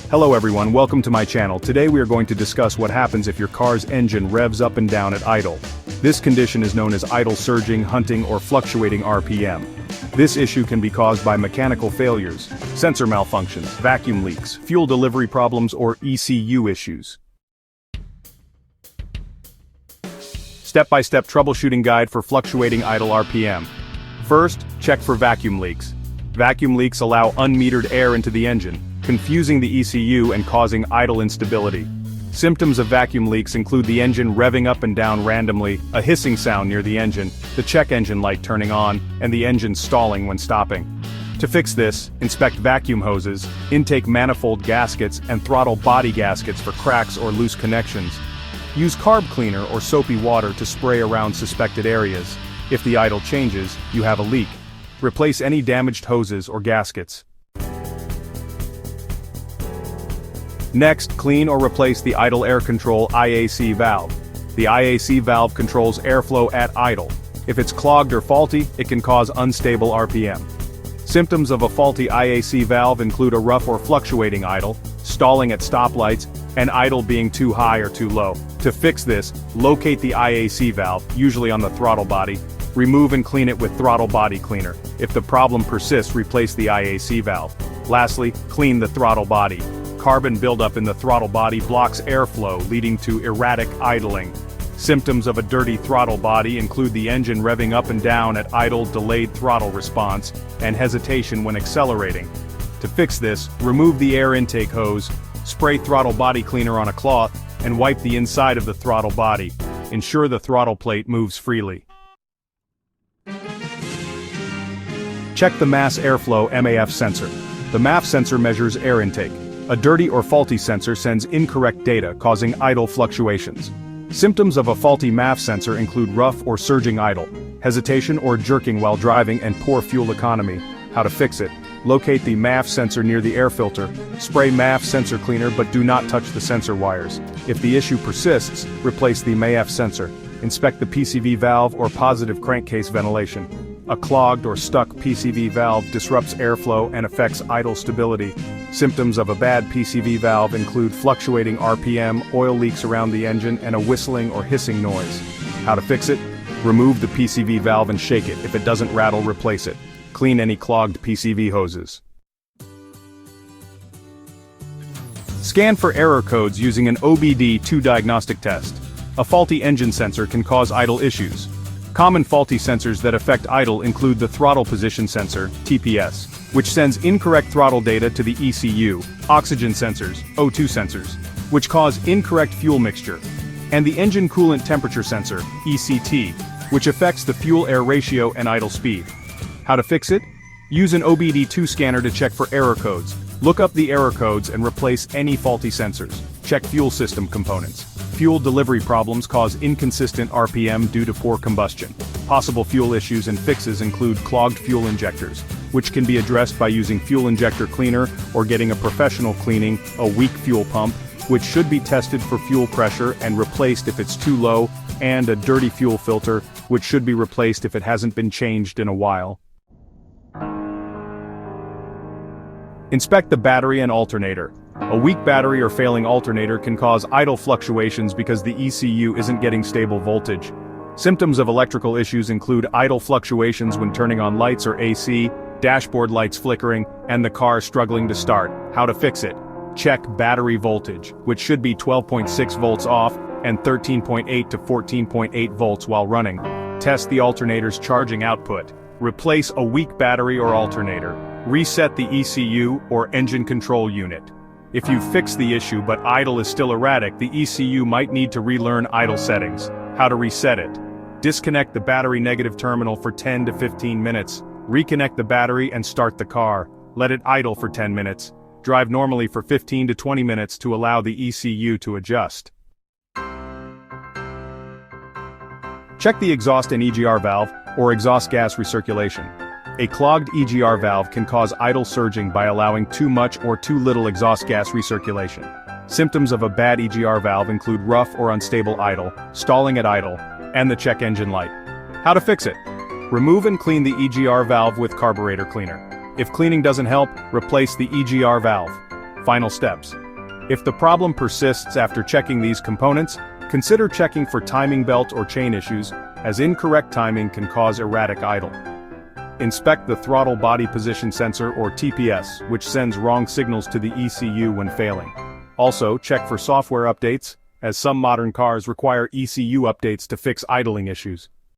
Hello everyone, welcome to my channel. Today we are going to discuss what happens if your car's engine revs up and down at idle. This condition is known as idle surging, hunting, or fluctuating RPM. This issue can be caused by mechanical failures, sensor malfunctions, vacuum leaks, fuel delivery problems, or ECU issues. Step-by-step troubleshooting guide for fluctuating idle RPM. First, check for vacuum leaks. Vacuum leaks allow unmetered air into the engine, confusing the ECU and causing idle instability. Symptoms of vacuum leaks include the engine revving up and down randomly, a hissing sound near the engine, the check engine light turning on, and the engine stalling when stopping. To fix this, inspect vacuum hoses, intake manifold gaskets, and throttle body gaskets for cracks or loose connections. Use carb cleaner or soapy water to spray around suspected areas. If the idle changes, you have a leak. Replace any damaged hoses or gaskets. Next, clean or replace the idle air control IAC valve. The IAC valve controls airflow at idle. If it's clogged or faulty, it can cause unstable RPM. Symptoms of a faulty IAC valve include a rough or fluctuating idle, stalling at stoplights, and idle being too high or too low. To fix this, locate the IAC valve, usually on the throttle body. Remove and clean it with throttle body cleaner. If the problem persists, replace the IAC valve. Lastly, clean the throttle body. Carbon buildup in the throttle body blocks airflow, leading to erratic idling. Symptoms of a dirty throttle body include the engine revving up and down at idle, delayed throttle response, and hesitation when accelerating. To fix this, remove the air intake hose, spray throttle body cleaner on a cloth, and wipe the inside of the throttle body. Ensure the throttle plate moves freely. Check the mass airflow MAF sensor. The MAF sensor measures air intake. A dirty or faulty sensor sends incorrect data, causing idle fluctuations. Symptoms of a faulty MAF sensor include rough or surging idle, hesitation or jerking while driving, and poor fuel economy. How to fix it? Locate the MAF sensor near the air filter, spray MAF sensor cleaner but do not touch the sensor wires. If the issue persists, replace the MAF sensor. Inspect the PCV valve or positive crankcase ventilation. A clogged or stuck PCV valve disrupts airflow and affects idle stability. Symptoms of a bad PCV valve include fluctuating RPM, oil leaks around the engine, and a whistling or hissing noise. How to fix it? Remove the PCV valve and shake it. If it doesn't rattle, replace it. Clean any clogged PCV hoses. Scan for error codes using an OBD2 diagnostic test. A faulty engine sensor can cause idle issues. Common faulty sensors that affect idle include the throttle position sensor, TPS, which sends incorrect throttle data to the ECU, oxygen sensors, O2 sensors, which cause incorrect fuel mixture, and the engine coolant temperature sensor, ECT, which affects the fuel-air ratio and idle speed. How to fix it? Use an OBD2 scanner to check for error codes. Look up the error codes and replace any faulty sensors. Check fuel system components. Fuel delivery problems cause inconsistent RPM due to poor combustion. Possible fuel issues and fixes include clogged fuel injectors, which can be addressed by using fuel injector cleaner or getting a professional cleaning, a weak fuel pump, which should be tested for fuel pressure and replaced if it's too low, and a dirty fuel filter, which should be replaced if it hasn't been changed in a while. Inspect the battery and alternator. A weak battery or failing alternator can cause idle fluctuations because the ECU isn't getting stable voltage. Symptoms of electrical issues include idle fluctuations when turning on lights or AC, dashboard lights flickering, and the car struggling to start. How to fix it? Check battery voltage, which should be 12.6 volts off and 13.8 to 14.8 volts while running. Test the alternator's charging output. Replace a weak battery or alternator. Reset the ECU or engine control unit. If you've fixed the issue but idle is still erratic, the ECU might need to relearn idle settings. How to reset it? Disconnect the battery negative terminal for 10 to 15 minutes. Reconnect the battery and start the car. Let it idle for 10 minutes. Drive normally for 15 to 20 minutes to allow the ECU to adjust. Check the exhaust and EGR valve, or exhaust gas recirculation. A clogged EGR valve can cause idle surging by allowing too much or too little exhaust gas recirculation. Symptoms of a bad EGR valve include rough or unstable idle, stalling at idle, and the check engine light. How to fix it? Remove and clean the EGR valve with carburetor cleaner. If cleaning doesn't help, replace the EGR valve. Final steps. If the problem persists after checking these components, consider checking for timing belt or chain issues, as incorrect timing can cause erratic idle. Inspect the throttle body position sensor or TPS, which sends wrong signals to the ECU when failing. Also, check for software updates, as some modern cars require ECU updates to fix idling issues.